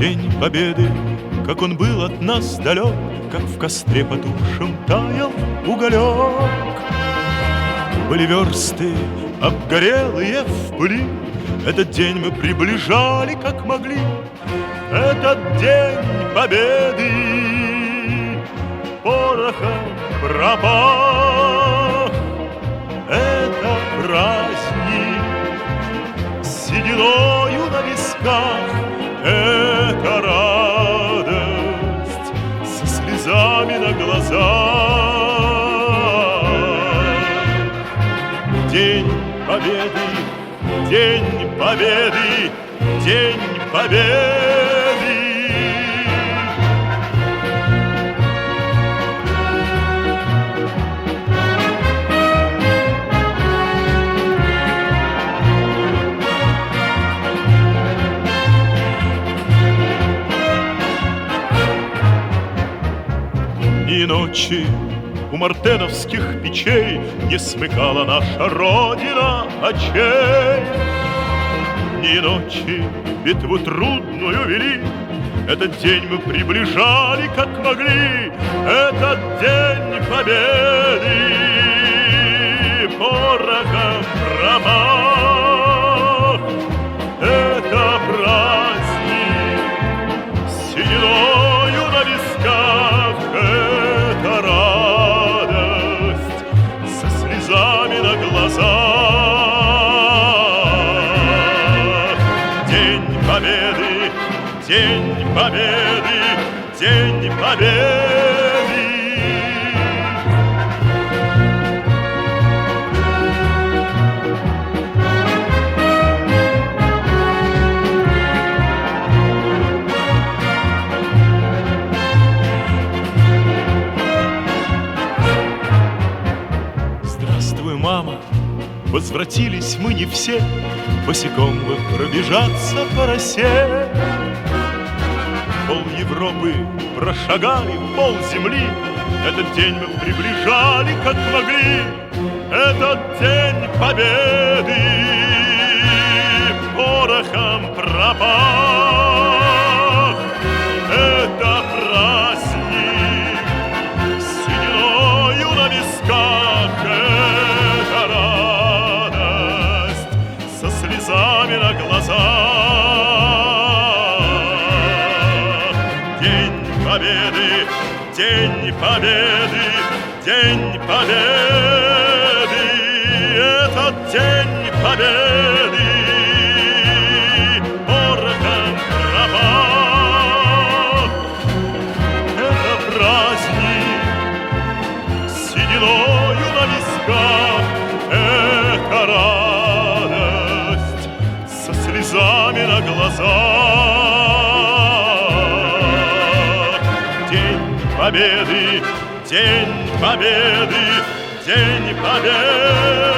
День Победы, как он был от нас далек, как в костре потухшем таял уголек. Были версты, обгорелые в пыли, этот день мы приближали, как могли. Этот день Победы порохом пропах. Это праздник с сединою на висках, это радость со слезами на глазах. День Победы, День Победы, День Победы. И ночи у мартеновских печей не смыкала наша Родина очей. Ни ночи битву трудную вели, этот день мы приближали, как могли. Этот день Победы порохом промах. Это праздник с сединою на висках, это радость со слезами на глазах. День Победы, День Победы, День Победы. Здравствуй, мама, возвратились мы не все, босиком бы пробежаться по росе. Пол Европы прошагали, пол земли, этот день мы приближали, как могли. Этот день Победы порохом пропах. Это праздник с сединою на висках, это радость со слезами на глазах. День Победы, День Победы, День Победы. Этот День Победы порохом пропах. Это праздник с сединою на висках, это радость со слезами на глазах. День Победы, День Победы, День Победы.